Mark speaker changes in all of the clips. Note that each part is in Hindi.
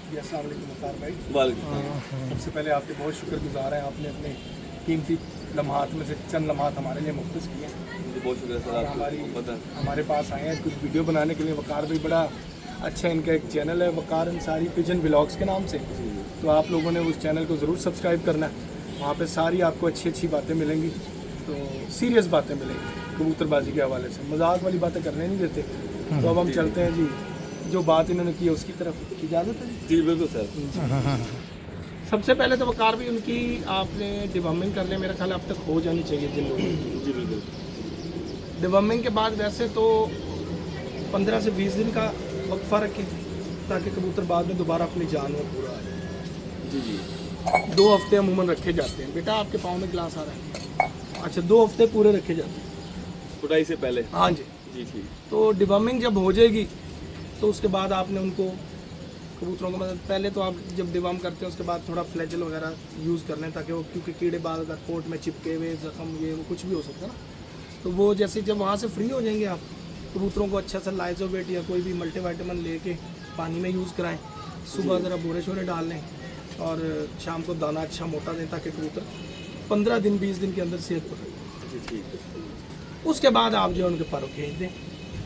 Speaker 1: अस्सलाम वालेकुम मुख्तार भाई।
Speaker 2: वालेकुम।
Speaker 1: सबसे पहले आपके बहुत शुक्रगुजार हैं, आपने अपने कीमती लम्हात में से चंद लम्हात हमारे लिए मुख्तस किए हैं
Speaker 2: जी बहुत शुक्रिया सर
Speaker 1: और
Speaker 2: आपका।
Speaker 1: हमारे पास आए हैं कुछ वीडियो बनाने के लिए। वकार भी बड़ा अच्छा, इनका एक चैनल है वकार अंसारी पिजन व्लॉग्स के नाम से, तो आप लोगों ने उस चैनल को ज़रूर सब्सक्राइब करना है। वहाँ पे सारी आपको अच्छी अच्छी बातें मिलेंगी, तो सीरियस बातें मिलेंगी कबूतरबाजी के हवाले से, मजाक वाली बातें करने नहीं देते। तो अब हम चलते हैं जी, जो बात इन्होंने की है उसकी तरफ। इजाज़त है
Speaker 2: जी बिल्कुल सर।
Speaker 1: सबसे पहले तो वकार भी उनकी आपने डिवॉर्मिंग कर लिया, मेरा ख्याल अब तक हो जानी चाहिए जिन लोगों की।
Speaker 2: जी बिल्कुल।
Speaker 1: डिवॉर्मिंग के बाद वैसे तो 15 से 20 दिन का वक्फा रखें ताकि कबूतर बाद में दोबारा अपनी जान में पूरा आ जाए।
Speaker 2: जी जी
Speaker 1: 2 हफ्ते अमूमन रखे जाते हैं। बेटा आपके पाँव में गिलास आ रहा है? अच्छा, 2 हफ्ते पूरे रखे जाते हैं
Speaker 2: कुटाई से पहले।
Speaker 1: हाँ जी।
Speaker 2: जी ठीक।
Speaker 1: तो डिवॉर्मिंग जब हो जाएगी तो उसके बाद आपने उनको कबूतरों को मतलब पहले तो आप जब डिवॉर्म करते हैं उसके बाद थोड़ा फ्लैजल वगैरह यूज़ कर लें ताकि वो, क्योंकि कीड़े बाल अगर कोट में चिपके हुए जख्म ये वो कुछ भी हो सकता है ना, तो वो जैसे जब वहाँ से फ्री हो जाएंगे आप कबूतरों को अच्छा सा लाइजोवेट या कोई भी मल्टीवाइटामिन लेके पानी में यूज़ कराएं। सुबह ज़रा बोरे शोरे डाल लें और शाम को दाना अच्छा मोटा दें ताकि कबूतर 15 दिन 20 दिन के अंदर सेहत पकड़े।
Speaker 2: जी ठीक।
Speaker 1: उसके बाद आप जो है उनके पर खींच दें,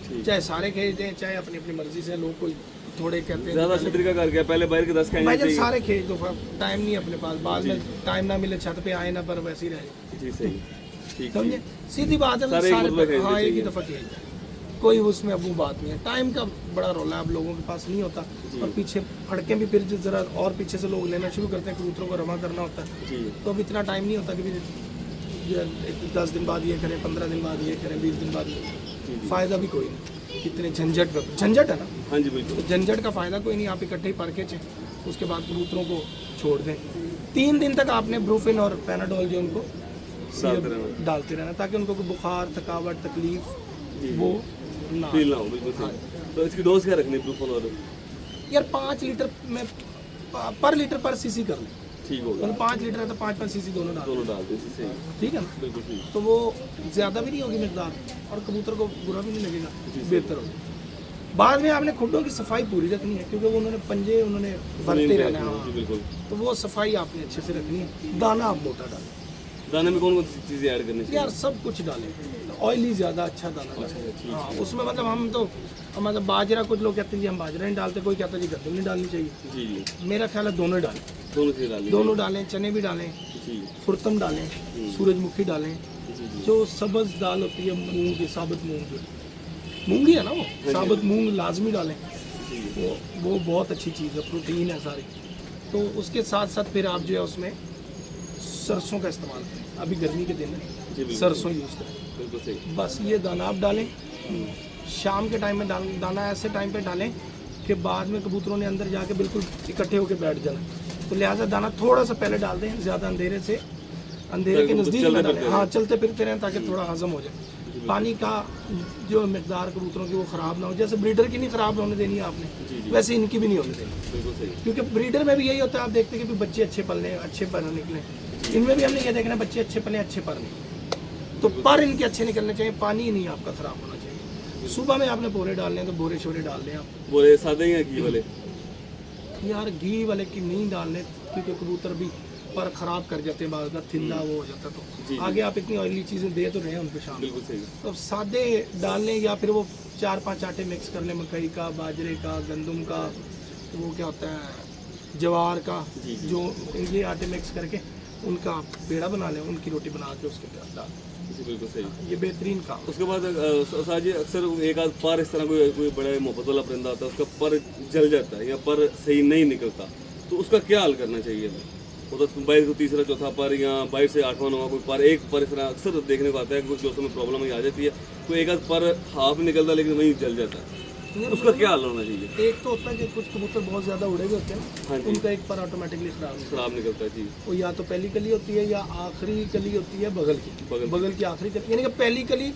Speaker 2: ठीक।
Speaker 1: चाहे सारे खींच दें चाहे अपनी अपनी मर्जी से। लोग कोई थोड़े कहते हैं
Speaker 2: ज़्यादा छतरी का कर गया, पहले बाहर के 10
Speaker 1: भाई
Speaker 2: कहने
Speaker 1: जब सारे खींच दो, टाइम नहीं अपने पास, बाद में
Speaker 2: जी।
Speaker 1: टाइम ना मिले छत पे आए ना पर वैसे ही रहे।
Speaker 2: जी सही। ठीक
Speaker 1: समझे,
Speaker 2: ठीक।
Speaker 1: सीधी बात है।
Speaker 2: सारे एक मतलब खींच
Speaker 1: हाँ, एक ही
Speaker 2: चाहिए।
Speaker 1: दफ़ा खींच जाए, कोई उसमें अब वो बात नहीं है। टाइम का बड़ा रोला है, अब लोगों के पास नहीं होता।
Speaker 2: जी।
Speaker 1: और पीछे फड़कें भी फिर ज़रा और पीछे से लोग लेना शुरू करते हैं, कबूतरों को रवा करना होता है,
Speaker 2: जी
Speaker 1: तो अब इतना टाइम नहीं होता कि भी 10 दिन बाद ये करें, 15 दिन बाद ये करें, 20 दिन बाद ये।
Speaker 2: जी जी।
Speaker 1: फ़ायदा भी कोई नहीं, इतने झंझट है ना,
Speaker 2: हाँ जी बिल्कुल।
Speaker 1: तो झंझट का फ़ायदा कोई नहीं। आप इकट्ठे ही पर खींचें, उसके बाद कबूतरों को छोड़ दें। 3 दिन तक आपने ब्रूफिन और पैनाडोल जो उनको डालते रहना ताकि उनको कोई बुखार, थकावट, तकलीफ वो ना
Speaker 2: फील ना हो। बिल्कुल सही। तो इसकी डोज क्या रखनी है प्रूफ और?
Speaker 1: यार 5 लीटर में पर लीटर पर सीसी कर लें।
Speaker 2: ठीक होगा।
Speaker 1: मतलब 5 लीटर है तो 5 सीसी दोनों डाल
Speaker 2: दोनों डाल दें। सही।
Speaker 1: ठीक है ना,
Speaker 2: बिल्कुल ठीक।
Speaker 1: तो वो ज़्यादा भी नहीं होगी मकदार और कबूतर को बुरा भी नहीं लगेगा, बेहतर होगा। बाद में आपने खुडों की सफाई पूरी रखनी है क्योंकि वो उन्होंने पंजे उन्होंने भरते रहना है।
Speaker 2: जी
Speaker 1: हाँ,
Speaker 2: बिल्कुल।
Speaker 1: तो वो सफाई आपने अच्छे से रखनी है। दाना आप मोटा डालें
Speaker 2: दाने में कौन कौन सी चीज़ें ऐड करनी चाहिए?
Speaker 1: यार, सब कुछ डालें। ऑयली ज़्यादा अच्छा दाना डालें। हाँ, उसमें मतलब हम तो मतलब बाजरा, कुछ लोग कहते हैं जी हम बाजरा नहीं डालते, कोई कहता है जी गंदम नहीं डालनी चाहिए।
Speaker 2: जी जी।
Speaker 1: मेरा ख्याल है दोनों डालें,
Speaker 2: दोनों चीज़ें डालनी
Speaker 1: दोनों डालें। चने भी डालें,
Speaker 2: जी
Speaker 1: खुरतम डालें, सूरजमुखी डालें,
Speaker 2: जी जी।
Speaker 1: जो सब्ज़ दाल होती है मूंग की, साबुत मूंग की, मूंगी है ना वो, साबुत मूंग लाजमी डालें।
Speaker 2: जी
Speaker 1: वो बहुत अच्छी चीज़ है, प्रोटीन है सारी। तो उसके साथ साथ फिर आप जो है उसमें सरसों का इस्तेमाल करें। अभी गर्मी के दिन
Speaker 2: जी,
Speaker 1: है,
Speaker 2: बिल्कुल।
Speaker 1: सरसों यूज़ करें।
Speaker 2: बिल्कुल सही।
Speaker 1: बस ये दाना आप डालें। शाम के टाइम में दाना ऐसे टाइम पे डालें कि बाद में कबूतरों ने अंदर जाके बिल्कुल इकट्ठे होकर बैठ जाना, तो लिहाजा दाना थोड़ा सा पहले डाल दें, ज़्यादा अंधेरे के नज़दीक में डालें। हाँ, चलते फिरते रहें ताकि थोड़ा हजम हो जाए। पानी का जो मकदार कबूतरों की वो ख़राब ना हो, जैसे ब्रीडर की नहीं ख़राब होने देनी है आपने, वैसे इनकी भी नहीं होने देनी।
Speaker 2: बिल्कुल सही।
Speaker 1: क्योंकि ब्रीडर में भी यही होता है, आप देखते हैं कि बच्चे अच्छे पलने, अच्छे पर निकले। इनमें भी हमने ये देखना है बच्चे अच्छे पले, अच्छे पर नहीं, तो पर इनके अच्छे निकलने चाहिए, पानी नहीं आपका ख़राब होना चाहिए। सुबह में आपने बोरे डालने हैं तो बोरे शोरे डाल दें आप।
Speaker 2: बोले सादे ही हैं घी वाले?
Speaker 1: यार घी वाले की नहीं डालने क्योंकि कबूतर भी पर ख़राब कर जाते हैं, बाद में थिंदा वो हो जाता है।
Speaker 2: जी,
Speaker 1: तो आगे आप इतनी ऑयली चीज़ें दे तो रहे हैं उनको शाम को,
Speaker 2: बिल्कुल सही।
Speaker 1: तो सादे डाल लें या फिर वो 4-5 आटे मिक्स कर लें, मकई का, बाजरे का, गंदम का, वो क्या होता है जवार का,
Speaker 2: जी, जी।
Speaker 1: जो ये आटे मिक्स करके उनका पेड़ा बना लें, उनकी रोटी बना के उसके साथ डाल दें।
Speaker 2: जी बिल्कुल सही।
Speaker 1: ये बेहतरीन काम।
Speaker 2: उसके बाद साजी अक्सर एक आध पर इस तरह कोई बड़ा मोहब्बत वाला परिंदा आता है, उसका पर जल जाता है या पर सही नहीं निकलता, तो उसका क्या हल करना चाहिए हमें? वो तो 22 को तीसरा चौथा पर या 22 से 8वां 9वां कोई पर, एक पर इस तरह अक्सर देखने को आता है। कुछ दोस्तों में प्रॉब्लम आ जाती है, कोई एक आध पर हाफ निकलता है लेकिन वहीं जल जाता है, उसका क्या हल होना चाहिए?
Speaker 1: एक तो होता है कि कुछ कबूतर बहुत ज़्यादा उड़े हुए होते हैं
Speaker 2: हाँ
Speaker 1: ना,
Speaker 2: जी।
Speaker 1: उनका एक पर ऑटोमेटिकली
Speaker 2: खराब निकलता है। जी
Speaker 1: वो या तो पहली कली होती है या आखिरी कली होती है बगल की,
Speaker 2: बगल की।
Speaker 1: बगल की आखिरी कली, यानी कि पहली कली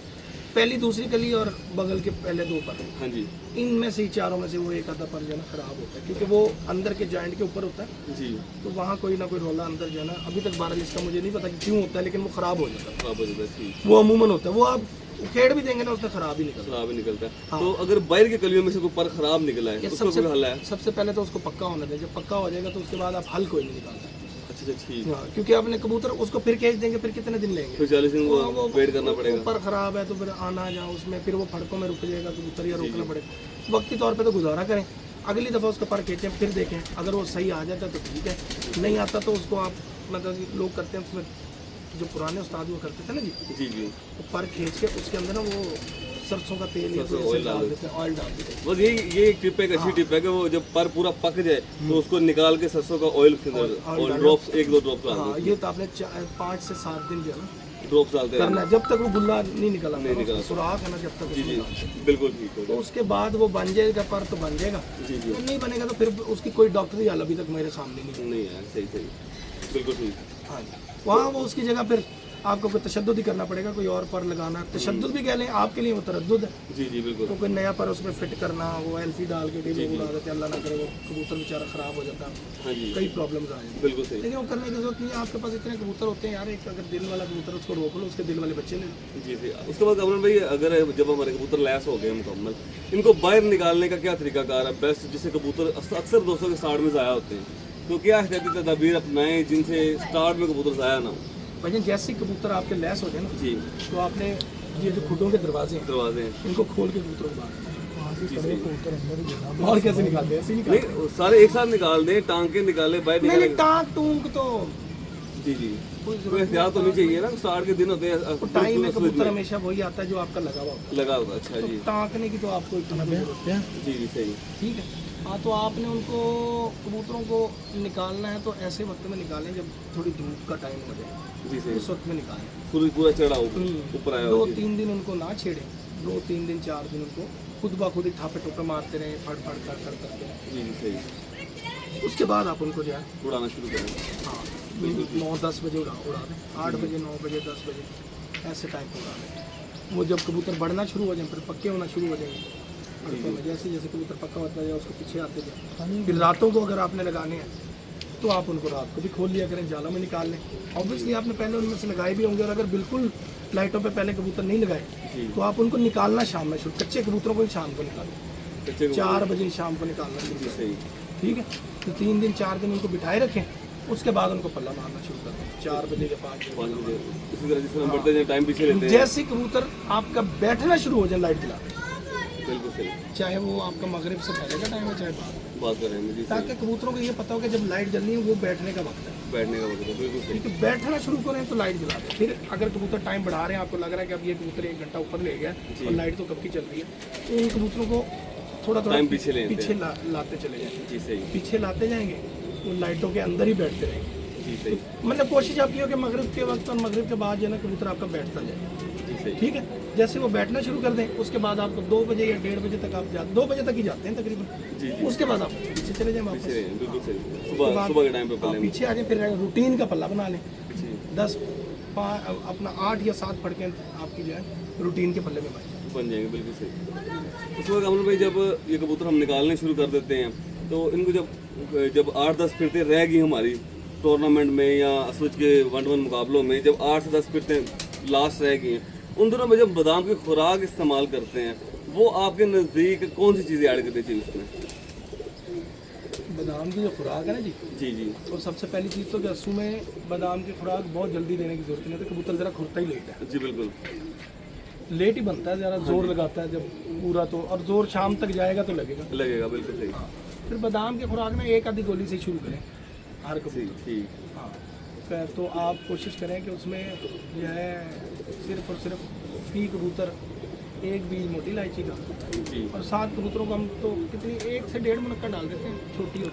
Speaker 1: पहली दूसरी कली और बगल के पहले 2 पर,
Speaker 2: हाँ जी
Speaker 1: इनमें से ही चारों में से वो एक आधा पर जो है ना खराब होता है, क्योंकि वो अंदर के जॉइंट के ऊपर होता है,
Speaker 2: जी,
Speaker 1: तो वहाँ कोई ना कोई रोला अंदर जो है ना, अभी तक बहरहाल इसका मुझे नहीं पता कि क्यों होता है, लेकिन वो खराब हो जाता है।
Speaker 2: खराब हो जाता है, ठीक,
Speaker 1: वो अमूमन होता है, वो आप उखेड़ भी देंगे ना उसमें खराब ही निकलता है।
Speaker 2: खराब ही निकलता है।
Speaker 1: हाँ।
Speaker 2: तो अगर बाहर की कलियों में से कोई पर खराब निकला है
Speaker 1: ये
Speaker 2: उसका कोई हल है?
Speaker 1: सबसे पहले तो उसको पक्का होना चाहिए, जब पक्का हो जाएगा तो उसके बाद आप हल कोई नहीं निकाल सकते।
Speaker 2: अच्छा ठीक,
Speaker 1: हाँ, क्योंकि आपने कबूतर उसको फिर खींच देंगे, फिर कितने दिन लेंगे?
Speaker 2: फिर 40 दिन वो वेट करना पड़ेगा।
Speaker 1: ऊपर खराब है तो फिर आना जाओ उसमें, फिर वो फड़कों में रुक जाएगा कबूतर, या रोकना पड़ेगा। वक्ती तौर पे तो गुजारा करें, अगली दफ़ा उसका पर खींचें, फिर देखें, अगर वो सही आ जाता तो ठीक है, नहीं आता तो उसको आप मतलब लोग करते हैं उसमें, जो पुराने उस्ताद वो करते थे ना जी,
Speaker 2: जी जी,
Speaker 1: तो पर खींच के उसके अंदर ना वो सरसों का तेल या
Speaker 2: सरसों
Speaker 1: कोई ऐसे
Speaker 2: ऑयल डाल
Speaker 1: डाल देते हैं, ऑयल डाल देते हैं।
Speaker 2: बस ये एक टिप है, एक अच्छी टिप है कि वो जब पर पूरा पक जाए तो उसको निकाल के सरसों का ऑयल के अंदर और ड्रॉप्स 1-2 ड्रॉप्स डाल
Speaker 1: हाँ, ये तो आपने 5 से 7 दिन जो है ना
Speaker 2: ड्रॉप्स डालते
Speaker 1: करना है, जब तक वो गुल्ला नहीं निकला,
Speaker 2: नहीं निकला।
Speaker 1: सुराख है ना, जब तक
Speaker 2: जी
Speaker 1: उसमें
Speaker 2: जी,
Speaker 1: डालते हैं।
Speaker 2: बिल्कुल ठीक
Speaker 1: तो
Speaker 2: हो
Speaker 1: उसके बाद वो बन जाएगा पर, तो बन जाएगा,
Speaker 2: जी जी,
Speaker 1: तो नहीं बनेगा तो फिर उसकी कोई डॉक्टरी हाल अभी तक मेरे सामने नहीं
Speaker 2: नहीं है, सही सही, बिल्कुल ठीक,
Speaker 1: है। हाँ जी, वहाँ वो उसकी जगह फिर आपको कोई तशद्दुद ही करना पड़ेगा, कोई और पर लगाना, तशद्दुद भी कह लें आपके लिए वो तरद्दुद है,
Speaker 2: जी जी बिल्कुल,
Speaker 1: तो कोई नया पर उसमें फिट करना, वो एल्फी डाल के लोग उड़ा देते हैं, अल्लाह ना करे वो कबूतर बेचारा ख़राब हो जाता है,
Speaker 2: हाँ जी
Speaker 1: कई प्रॉब्लम्स आ जाती
Speaker 2: बिल्कुल सही,
Speaker 1: है। लेकिन वो करने की जरूरत नहीं है, आपके पास इतने कबूतर होते हैं यार, एक अगर दिल वाला कबूतर उसको रोक लो, उसके दिल वाले बच्चे ले लो।
Speaker 2: जी जी। उसके बाद अमन भाई, अगर जब हमारे कबूतर लैस हो गए मुकम्मल, इनको बाहर निकालने का क्या तरीकाकार है बेस्ट, जिससे कबूतर अक्सर दोस्तों के स्टार्ट में ज़ाया होते हैं, तो क्या एहतियाती तदाबीर अपनाएं जिनसे स्टार्ट में कबूतर ज़ाया ना हो?
Speaker 1: भाई जैसे ही कबूतर आपके लैस हो जाए ना,
Speaker 2: जी,
Speaker 1: तो आपने ये जो खुडों के दरवाजे हैं
Speaker 2: दरवाजे हैं,
Speaker 1: इनको खोल के कबूतरों को बाहर
Speaker 2: जी सही,
Speaker 1: और कैसे निकालते हैं, ऐसे ही निकालते
Speaker 2: नहीं सारे एक साथ निकाल दें, टांके निकाले बाहर
Speaker 1: हैं। नहीं
Speaker 2: निकाले,
Speaker 1: टांग टूंग तो
Speaker 2: जी जी, कोई एहतियात होनी चाहिए ना, स्टार्ट के दिन होते हैं,
Speaker 1: टाइम में कबूतर हमेशा वही आता है जो आपका लगा हुआ होता
Speaker 2: लगा होगा, अच्छा
Speaker 1: है,
Speaker 2: जी,
Speaker 1: तो टांकने की तो आपको इतना भी जरूरत है।
Speaker 2: जी जी सही,
Speaker 1: ठीक है, हाँ, तो आपने उनको कबूतरों को निकालना है तो ऐसे वक्त में निकालें जब थोड़ी धूप का टाइम हो जाए,
Speaker 2: जी सही,
Speaker 1: उस वक्त में निकालें।
Speaker 2: सूरज पूरा चढ़ा ऊपर आया हो,
Speaker 1: 2-3 दिन उनको ना छेड़ें, 2-3 दिन 4 दिन उनको खुद ब खुद ही थापे टोपे मारते रहें, फड़ फड़ कर करके,
Speaker 2: जी जी सही,
Speaker 1: उसके बाद आप उनको जो है
Speaker 2: उड़ाना शुरू करें,
Speaker 1: हाँ 9-10 बजे उड़ा दें, 8 बजे 9 बजे 10 बजे ऐसे टाइम पर उड़ा दें। वो जब कबूतर बढ़ना शुरू हो जाए, फिर पक्के होना शुरू हो जाएंगे, फड़कों में जैसे जैसे कबूतर पक्का होता जाए उसको पीछे आते जाए। फिर रातों को अगर आपने लगाने हैं तो आप उनको रात को भी खोल लिया करें, जाला में निकाल लें। ऑब्वियसली आपने पहले उनमें से लगाए भी होंगे, और अगर बिल्कुल लाइटों पे पहले कबूतर नहीं लगाए
Speaker 2: जी,
Speaker 1: तो आप उनको निकालना शाम में शुरू, कच्चे कबूतरों को ही शाम को निकालें,
Speaker 2: कच्चे
Speaker 1: 4 बजे शाम को निकालना शुरू
Speaker 2: जी
Speaker 1: करें।
Speaker 2: सही,
Speaker 1: ठीक है, तो 3 दिन 4 दिन उनको बिठाए रखें, उसके बाद उनको पल्ला मारना शुरू कर दें 4 बजे या 5
Speaker 2: 5
Speaker 1: बजे।
Speaker 2: बजे, इसी तरह जिस तरह बढ़ते जाए टाइम पीछे लेते हैं,
Speaker 1: जैसे ही कबूतर आपका बैठना शुरू हो जाए लाइट जला दें,
Speaker 2: बिल्कुल सही,
Speaker 1: चाहे वो आपका मगरिब से पहले का टाइम है चाहे बाद,
Speaker 2: बात कर रहे हैं जी सही,
Speaker 1: ताकि कबूतरों को ये पता हो कि जब लाइट जलनी है वो बैठने का वक्त है।
Speaker 2: बैठने का वक्त है, बिल्कुल सही,
Speaker 1: क्योंकि बैठना शुरू करें तो लाइट जला दें। फिर अगर कबूतर टाइम बढ़ा रहे हैं, आपको लग रहा है कि अब ये कबूतर 1 घंटा ऊपर ले गया और लाइट तो कब की चल रही है, तो उन कबूतरों को थोड़ा थोड़ा
Speaker 2: टाइम पीछे लेते
Speaker 1: पीछे लाते चले जाएंगे,
Speaker 2: जी सही,
Speaker 1: पीछे लाते जाएंगे, वो लाइटों के अंदर ही बैठते रहेंगे।
Speaker 2: जी सही,
Speaker 1: मतलब कोशिश आपकी हो कि मगरिब के वक्त और मगरिब के बाद जो है ना कबूतर आपका बैठता जाए।
Speaker 2: जी सही,
Speaker 1: ठीक है, जैसे वो बैठना शुरू कर दें उसके बाद आपको 2 बजे या 1:30 बजे तक आप 2 बजे तक ही जाते हैं तकरीबन,
Speaker 2: जी जी,
Speaker 1: उसके बाद आप पीछे चले जाएं वापस,
Speaker 2: पीछे बिल्कुल सही,
Speaker 1: उसके
Speaker 2: सुबह
Speaker 1: बाद
Speaker 2: सुबह के टाइम पे
Speaker 1: आप
Speaker 2: पहले
Speaker 1: पीछे आ जाए, फिर रूटीन का पल्ला बना लें,
Speaker 2: जी
Speaker 1: 10 अपना 8 या 7 फड़कें आपकी जो है रूटीन के पल्ले में
Speaker 2: बन जाएंगे, बिल्कुल सही। उसके बाद अमन भाई, जब ये कबूतर हम निकालने शुरू कर देते हैं तो इनको जब 8-10 फिरते रह गई हमारी टूर्नामेंट में या असलज के 1-1 मुकाबलों में, जब 8 से 10 फिरते लास्ट रह गई हैं, उन दिनों में जब बादाम की खुराक इस्तेमाल करते हैं, वो आपके नज़दीक कौन सी चीज़ें ऐड करनी चाहिए उसमें?
Speaker 1: बादाम की जो खुराक है ना जी,
Speaker 2: जी जी,
Speaker 1: तो सबसे पहली चीज़ तो कि असू में बादाम की खुराक बहुत जल्दी देने की जरूरत नहीं है, तो कबूतर ज़रा खुरता ही लेट है,
Speaker 2: जी बिल्कुल,
Speaker 1: लेट ही बनता है, ज़रा जोर लगाता है जब पूरा, तो और जोर शाम तक जाएगा तो लगेगा।
Speaker 2: लगेगा, बिल्कुल सही,
Speaker 1: फिर बादाम की खुराक में 1 आधी गोली से शुरू करें हर
Speaker 2: ठीक
Speaker 1: कबूतर।
Speaker 2: ठीक,
Speaker 1: हाँ, तो आप कोशिश करें कि उसमें जो है सिर्फ और सिर्फ फी कबूतर 1 बीज मोटी इलायची का,
Speaker 2: जी
Speaker 1: और 7 कबूतरों को हम तो कितनी 1 से 1.5 मुनक्का डाल देते हैं, छोटी हो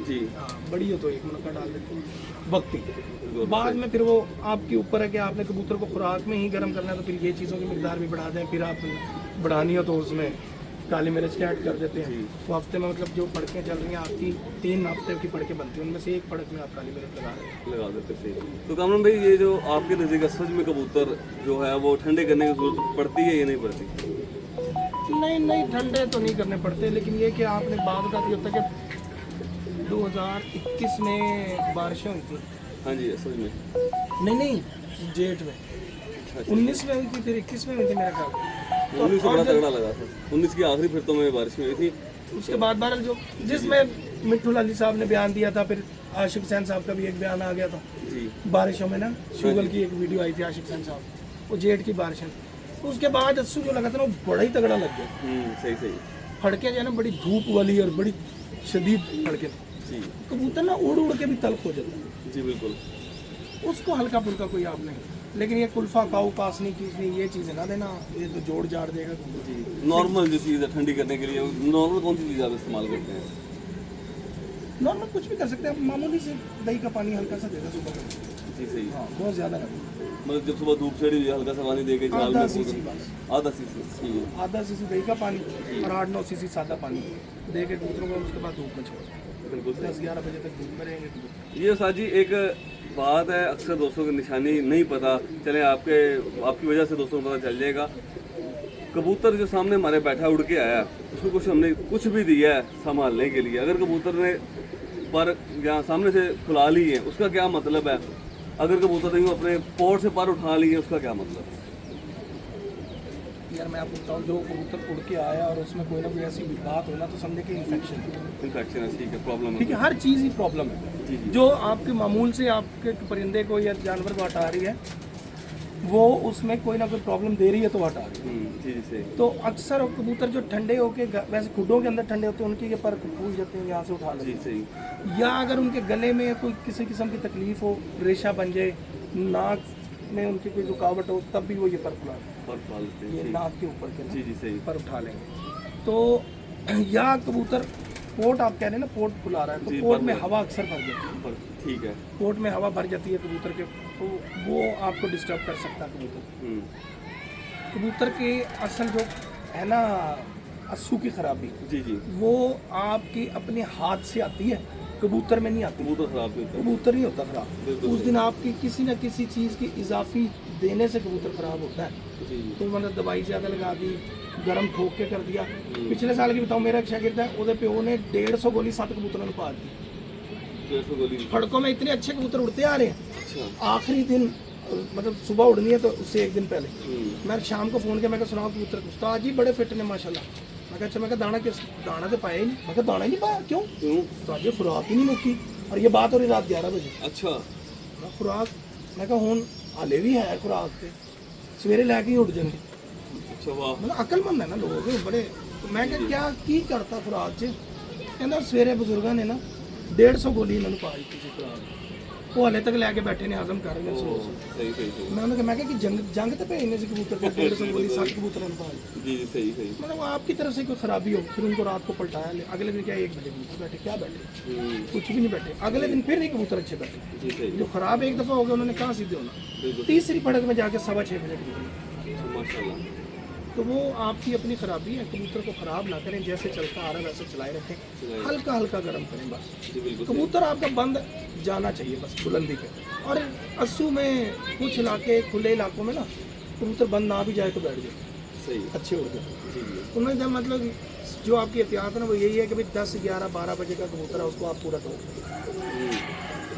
Speaker 2: जी,
Speaker 1: हाँ, बड़ी हो तो 1 मुनक्का डाल देते हैं वक्ती। बाद में फिर वो आपके ऊपर है कि आपने कबूतर को खुराक में ही गर्म करना है, तो फिर ये चीज़ों की मिकदार भी बढ़ा दें, फिर आप बढ़ानी हो तो उसमें काली मिर्च के ऐड कर देते हैं।
Speaker 2: जी।
Speaker 1: तो हफ्ते में मतलब जो पड़कें चल रही हैं आपकी 3 हफ्ते की पड़कें बनती हैं, उनमें से एक पड़क में आप काली मिर्च लगा रहे हैं।
Speaker 2: लगा देते सही। तो कामरान भाई ये जो आपके नज़दीक सच में कबूतर जो है वो ठंडे करने की जरूरत पड़ती है या नहीं पड़ती?
Speaker 1: नहीं ठंडे तो नहीं करने पड़ते, लेकिन ये कि आपने बाद का ये होता है कि 2021 में बारिशें हुई थी।
Speaker 2: हाँ जी सच में।
Speaker 1: नहीं जेठ में, 19 में हुई थी, फिर 21 में हुई थी मेरा ख्याल।
Speaker 2: 19 से बड़ा तगड़ा लगा था, 19 की आखिरी फिर तो में बारिश हुई थी।
Speaker 1: उसके बाद बारह जो जिसमें मिट्ठू लाली साहब ने बयान दिया था, फिर आशिक हुसैन साहब का भी एक बयान आ गया था
Speaker 2: जी
Speaker 1: बारिशों में ना, शुगल की एक वीडियो आई थी आशिक हुसैन साहब, वो जेठ की बारिशें। तो उसके बाद अस्सू जो लगा था ना वो बड़ा ही तगड़ा लग गया।
Speaker 2: सही सही
Speaker 1: फड़के जो है ना बड़ी धूप वाली और बड़ी शदीद फड़के थे।
Speaker 2: जी
Speaker 1: कबूतर ना उड़ के भी तल्ख हो जाता है,
Speaker 2: जी बिल्कुल।
Speaker 1: उसको हल्का फुल्का कोई आप नहीं, लेकिन ये कुल्फा काऊ पासनी कीसनी ये चीज़ें ना देना, ये तो जोड़ जाड़ देगा।
Speaker 2: जी नॉर्मल जो चीज़ है ठंडी करने के लिए नॉर्मल कौन सी चीज़ आप इस्तेमाल करते हैं?
Speaker 1: नॉर्मल कुछ भी कर सकते हैं, मामूली से दही का पानी हल्का सा देगा सुबह में।
Speaker 2: जी सही।
Speaker 1: हाँ बहुत ज़्यादा नहीं,
Speaker 2: मतलब जब सुबह धूप चढ़ी हुई है, हल्का सा पानी दे के झाल
Speaker 1: आधा
Speaker 2: में
Speaker 1: सीसी बस,
Speaker 2: आधा सीसी ठीक है।
Speaker 1: आधा सीसी दही का पानी और 8-9 सीसी सादा पानी दे के कबूतरों को उसके बाद धूप में छोड़,
Speaker 2: बिल्कुल सही।
Speaker 1: 10-11 बजे तक धूप में रहेंगे कबूतर।
Speaker 2: ये उस्ताद जी एक बात है, अक्सर दोस्तों की निशानी नहीं पता चले, आपकी वजह से दोस्तों को पता चल जाएगा। कबूतर जो सामने हमारे बैठा उड़ के आया, उसको कुछ हमने कुछ भी दिया है संभालने के लिए, अगर कबूतर ने पर यहाँ सामने से खुला ली है उसका क्या मतलब है? अगर कबूतर ने अपने पोर से पर उठा ली है उसका क्या मतलब है?
Speaker 1: यार मैं आपको बताऊँ, जो कबूतर उड़ के आया और उसमें कोई ना कोई ऐसी बात हो ना तो समझे कि इन्फेक्शन है।
Speaker 2: इन्फेक्शन है, ठीक है, प्रॉब्लम
Speaker 1: ठीक है, हर चीज़ ही प्रॉब्लम है।
Speaker 2: जी जी
Speaker 1: जो आपके मामूल से आपके परिंदे को या जानवर को हटा रही है, वो उसमें कोई ना कोई प्रॉब्लम दे रही है तो हटा रही है।
Speaker 2: जी जी सही।
Speaker 1: तो अक्सर कबूतर जो ठंडे होके वैसे खुडों के अंदर ठंडे होते हैं, उनके ये पर फूल जाते हैं, यहाँ से उठा लेते
Speaker 2: जी सही।
Speaker 1: हैं। या अगर उनके गले में कोई किसी किस्म की तकलीफ हो, रेशा बन जाए, नाक में उनकी कोई रुकावट हो, तब भी वो ये पर फुला
Speaker 2: पर पालते हैं,
Speaker 1: ये
Speaker 2: ठीक।
Speaker 1: नाक के ऊपर के
Speaker 2: जी
Speaker 1: ना
Speaker 2: जी सही।
Speaker 1: पर उठा लेंगे। तो या कबूतर पोट आप कह रहे हैं ना, पोट फुला रहा है,
Speaker 2: जी,
Speaker 1: तो पोट
Speaker 2: पर-
Speaker 1: में हवा अक्सर भर जाती है।
Speaker 2: पर ठीक है।
Speaker 1: पोट में हवा भर जाती है कबूतर के, तो वो आपको डिस्टर्ब कर सकता है कबूतर। कबूतर के असल जो है ना अस्सू की खराबी,
Speaker 2: जी जी।
Speaker 1: वो आपकी अपने हाथ से आती है, कबूतर में नहीं आती।
Speaker 2: कबूतर खराब नहीं होता।
Speaker 1: कबूतर नहीं होता खराब,
Speaker 2: बिल्कुल
Speaker 1: उस
Speaker 2: सही।
Speaker 1: दिन आपकी किसी न किसी चीज़ की इजाफी देने से कबूतर खराब होता है।
Speaker 2: जी
Speaker 1: तो मतलब दवाई ज़्यादा लगा दी, गर्म ठोक के कर दिया। पिछले साल की बताऊँ, मेरा एक शागिर्द है, उसके प्यो ने 150 गोली 7 कबूतरों ने पार दी।
Speaker 2: 150 गोली।
Speaker 1: फड़कों में इतने अच्छे कबूतर उड़ते आ रहे हैं,
Speaker 2: अच्छा।
Speaker 1: आखिरी दिन मतलब सुबह उड़नी है तो उससे एक दिन पहले मैं शाम को फ़ोन किया, मैं कहा सुनाओ कबूतर, उस्ताद जी बड़े फिट ने माशाल्लाह। मैं कहा अच्छा, मैं कहा दाना तो पाया ही नहीं, मैं कहा दाना ही नहीं पाया, क्यों?
Speaker 2: क्यों?
Speaker 1: उस्ताद जी खुराक ही नहीं मुक्की, और ये बात हो रही रात 11 बजे।
Speaker 2: अच्छा।
Speaker 1: मैं खुराक, मैं कहा हूँ हाले भी है खुराक के, सवेरे लैके ही उठ जाएंगे।
Speaker 2: अच्छा वाह।
Speaker 1: मतलब अकलमंद है ना लोग बड़े। तो मैं कहा क्या की करता खुराक च, कहना सवेरे बुजुर्गों ने ना 150 गोली इन्होंने पा दी थी खुराक, वो हले तक लैके बैठे ने, हजम कर रहे हैं स्लो से।
Speaker 2: सही सही सही।
Speaker 1: मैं उन्हें मैं कहा कि जंग तो पे इन्हें से कबूतर को 150 गोली 7 कबूतर ने पा दी।
Speaker 2: जी जी सही सही।
Speaker 1: मतलब आपकी तरफ से कोई खराबी हो, फिर उनको रात को पलटाया ले, अगले दिन क्या 1 बजे कबूतर बैठे, क्या बैठे, कुछ भी नहीं बैठे, अगले दिन फिर नहीं कबूतर अच्छे बैठे।
Speaker 2: जी सही।
Speaker 1: जो खराब एक दफ़ा हो गया उन्होंने कहाँ सीधे होना,
Speaker 2: बिल्कुल।
Speaker 1: तीसरी पड़क में जाके 6:15 बजे कबूतर।
Speaker 2: माशाल्लाह।
Speaker 1: तो वो आपकी अपनी खराबी है, कबूतर को ख़राब ना करें, जैसे चलता आ रहा है वैसे चलाए रखें,
Speaker 2: चलाए।
Speaker 1: हल्का हल्का गर्म करें बस।
Speaker 2: जी बिल्कुल सही।
Speaker 1: कबूतर आपका बंद जाना चाहिए बस बुलंदी पे, और अस्सू में कुछ इलाके खुले इलाकों में ना कबूतर बंद ना भी जाए तो बैठ जाए,
Speaker 2: सही।
Speaker 1: अच्छे उड़ जाए।
Speaker 2: जी जी।
Speaker 1: उन्होंने जब मतलब जो आपकी एहतियात है ना वो यही है कि भाई 10, 11, 12 बजे का कबूतर है उसको आप पूरा दो,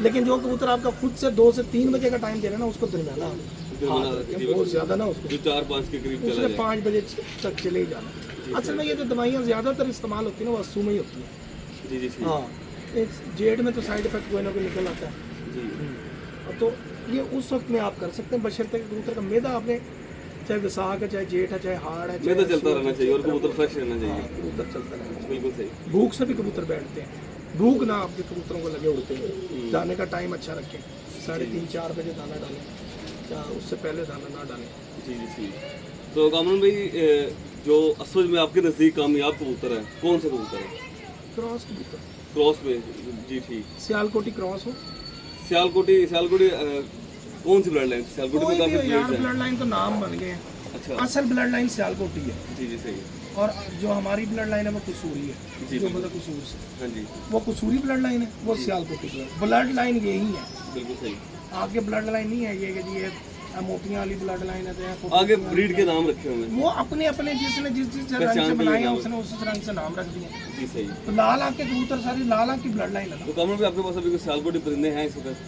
Speaker 1: लेकिन जो कबूतर आपका खुद से 2 से 3 बजे का टाइम दे रहे हैं ना उसको दरमियाना हाथ रखें, बहुत ज़्यादा ना उसको,
Speaker 2: जो 4-5 के करीब चला
Speaker 1: उसने
Speaker 2: जाए।
Speaker 1: 5 बजे तक चले ही जाना। असल में ये जो दवाइयाँ ज़्यादातर इस्तेमाल होती हैं ना वो अस्सू में ही होती हैं।
Speaker 2: जी जी सही।
Speaker 1: हाँ, एक जेड में तो साइड इफेक्ट कोई ना कोई निकल आता है,
Speaker 2: जी।
Speaker 1: तो ये उस वक्त में आप कर सकते हैं, बशर्ते कि कबूतर का मैदा आपने चाहे विसाख है, चाहे जेठ है, चाहे हाड़ है,
Speaker 2: मैं तो चलता
Speaker 1: सूअर
Speaker 2: रहना चाहिए और कबूतर फ्रेश रहना
Speaker 1: हाँ,
Speaker 2: चाहिए।
Speaker 1: कबूतर चलता रहना चाहिए।
Speaker 2: बिल्कुल सही।
Speaker 1: भूख से भी कबूतर बैठते हैं, भूख ना आपके कबूतरों को लगे उड़ते हैं। दाने का टाइम अच्छा रखें, 3:30-4 बजे दाना डालें, या उससे पहले दाना ना डालें।
Speaker 2: जी जी सही। तो कामरान भाई जो असल में आपके नज़दीक कामयाब कबूतर है, कौन सा कबूतर है?
Speaker 1: क्रॉस कबूतर,
Speaker 2: क्रॉस में? जी ठीक।
Speaker 1: सियालकोटी क्रॉस हो,
Speaker 2: सियालकोटी कौन सी ब्लड लाइन? सियालकोटी
Speaker 1: कोई
Speaker 2: में
Speaker 1: भी
Speaker 2: काफ़ी
Speaker 1: हो यार,
Speaker 2: ब्लड है।
Speaker 1: ब्लड लाइन तो नाम बन गए हैं,
Speaker 2: अच्छा।
Speaker 1: असल ब्लड लाइन सियालकोटी है।
Speaker 2: जी जी सही।
Speaker 1: और जो हमारी ब्लड लाइन है वो कसूरी है,
Speaker 2: जी,
Speaker 1: जो
Speaker 2: बिल्कुल।
Speaker 1: मतलब कसूर से,
Speaker 2: हाँ जी,
Speaker 1: वो कसूरी ब्लड लाइन है, वो सियालकोटी ब्लड लाइन यही है।
Speaker 2: बिल्कुल सही।
Speaker 1: आपके ब्लड लाइन नहीं है ये कि जी ये मोतियां वाली ब्लड लाइन है तो ये
Speaker 2: आगे ब्रीड के नाम रखे हुए हैं।
Speaker 1: वो अपने अपने जिसने जिस जिस रंग
Speaker 2: पहचान
Speaker 1: से
Speaker 2: के
Speaker 1: बनाए
Speaker 2: लिए
Speaker 1: हैं
Speaker 2: नाम
Speaker 1: उसने उस रंग से नाम रख दिए।
Speaker 2: जी सही।
Speaker 1: तो लाल आँख के कबूतर सारी लाल आँख की ब्लड लाइन है ना।
Speaker 2: तो कमर पे आपके पास अभी कुछ सियालकोटी परिंदे हैं इस वक्त?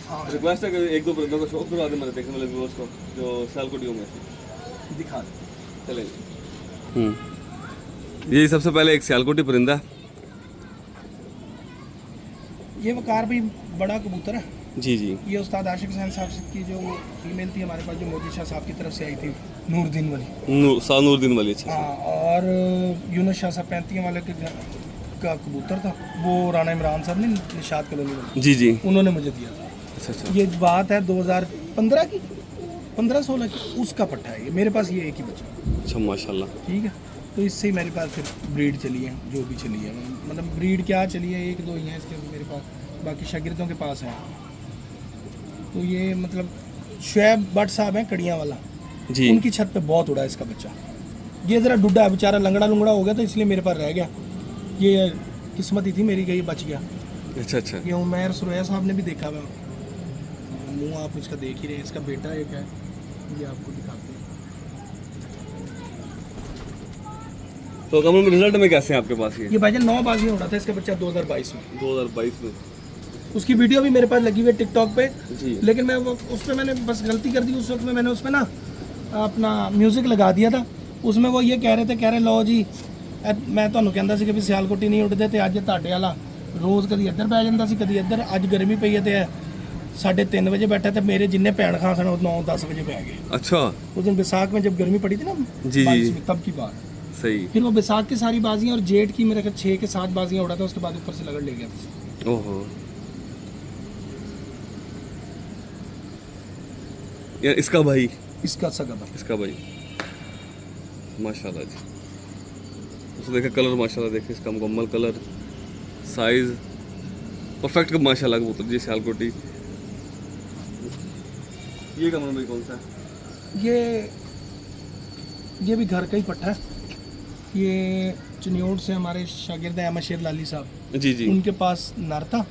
Speaker 1: हाँ
Speaker 2: रिक्वेस्ट है कि एक दो परिंदों को शौक करवा दें मेरे देखने वाले व्यूअर्स को जो सियालकोटियों में से।
Speaker 1: दिखा दे।
Speaker 2: चलेंगे। ये सबसे पहले एक सियालकोटी परिंदा है।
Speaker 1: ये वकार भी बड़ा कबूतर है।
Speaker 2: जी जी।
Speaker 1: ये उस्ताद आशिक हुसैन साहब की जो फीमेल थी हमारे पास, जो मोदी शाह साहब की तरफ से आई थी, नूरदीन वाली।
Speaker 2: सानूरदीन वाली। अच्छा
Speaker 1: हाँ, और यूनुस शाह साहब 35 वाले के घर का कबूतर था, वो राणा इमरान साहब ने निशात कॉलोनी वाले,
Speaker 2: जी जी।
Speaker 1: उन्होंने मुझे दिया था।
Speaker 2: अच्छा अच्छा।
Speaker 1: ये बात है 2015 की, 15-16 की, उसका पट्टा है ये। मेरे पास ये एक ही बचा।
Speaker 2: अच्छा माशाल्लाह।
Speaker 1: ठीक है, तो इससे ही मेरे पास फिर ब्रीड चली है, जो भी चली है, मतलब ब्रीड क्या चली है, एक दो ही हैं इसके मेरे पास, बाकी शागिर्दों के पास है। तो ये मतलब शुएब भट्ट साहब हैं कड़ियाँ वाला,
Speaker 2: जी।
Speaker 1: उनकी छत पे बहुत उड़ा इसका बच्चा। ये ज़रा डुड्डा है बेचारा, लंगड़ा लुंगड़ा हो गया तो इसलिए मेरे पास रह गया। ये किस्मत ही थी मेरी कि ये बच गया।
Speaker 2: अच्छा अच्छा।
Speaker 1: ये उमैर सुरैया साहब ने भी देखा हुआ, मुँह आप इसका देख ही रहे हैं। इसका बेटा एक है, ये आपको दिखाते हैं।
Speaker 2: तो कमल में रिजल्ट में कैसे हैं आपके पास ये?
Speaker 1: ये भाईजान 9 बाजियाँ उड़ा था इसका बच्चा 2022 में।
Speaker 2: 2022 में।
Speaker 1: उसकी वीडियो भी मेरे पास लगी हुई है टिकटॉक पे,
Speaker 2: जी।
Speaker 1: लेकिन मैं वो उस पर मैंने बस गलती कर दी उस वक्त में। मैंने उसमें ना अपना म्यूज़िक लगा दिया था। उसमें वो ये कह रहे लो जी मैं ਤੁਹਾਨੂੰ ਕਹਿੰਦਾ ਸੀ ਕਿ ਵੀ ਸਿਆਲਕੋਟੀ ਨਹੀਂ ਉੱਡਦੇ ਤੇ ਅੱਜ ਤੁਹਾਡੇ ਵਾਲਾ ਰੋਜ਼ ਕਦੀ ਇੱਧਰ ਪੈ ਜਾਂਦਾ ਸੀ ਕਦੀ ਇੱਧਰ। ਅੱਜ ਗਰਮੀ ਪਈ ਹੈ ਤੇ 3:30 बजे बैठा तो मेरे जिन्ने भैन खां सन 9-10 बजे पै गए।
Speaker 2: अच्छा।
Speaker 1: उस दिन बैसाख में जब गर्मी पड़ी थी ना,
Speaker 2: जी जी,
Speaker 1: में, तब की बात।
Speaker 2: सही।
Speaker 1: फिर वो बैसाख की सारी बाजियाँ और जेठ की मेरे 6 के 7 बाजियाँ उड़ा था, उसके बाद ऊपर से लगड़ ले गया था।
Speaker 2: ओहो। या इसका भाई?
Speaker 1: इसका सगा भाई।
Speaker 2: इसका भाई माशाल्लाह जी। उसको देखे कलर माशाल्लाह, देखे इसका मुकम्मल कलर, साइज परफेक्ट माशाल्लाह कबूतर जी सियालकोटी। ये कमल भाई कौन सा है?
Speaker 1: ये भी घर का ही पट्टा है। ये चनियोट से हमारे शागिर्द हैं अहमद शेर लाली साहब,
Speaker 2: जी जी।
Speaker 1: उनके पास नर था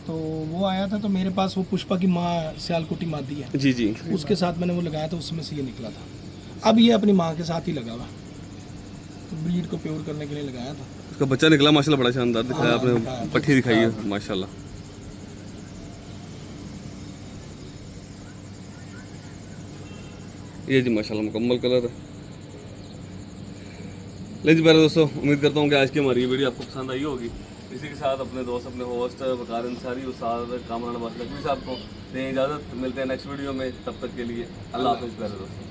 Speaker 1: तो वो आया था, तो मेरे पास वो पुष्पा की माँ सियालकोटी मादी है,
Speaker 2: जी जी।
Speaker 1: उसके साथ मैंने वो लगाया था, उसमें से ये निकला था। अब ये अपनी माँ के साथ ही लगा हुआ, तो ब्रीड को प्योर करने के लिए लगाया था।
Speaker 2: उसका बच्चा निकला माशाल्लाह, बड़ा शानदार दिखाया आपने, पट्टी दिखाई है माशाल्लाह। ये जी माशाल्लाह मुकम्मल कलर है। लेकिन जी प्यारे दोस्तों, उम्मीद करता हूँ कि आज की हमारी ये वीडियो आपको पसंद आई होगी। इसी के साथ अपने दोस्त, अपने होस्ट वकार अंसारी, उस्ताद कामरान अब्बास नकवी साहब को दें इजाज़त। मिलते हैं नेक्स्ट वीडियो में, तब तक के लिए अल्लाह हाफ़िज़ प्यारे दोस्तों।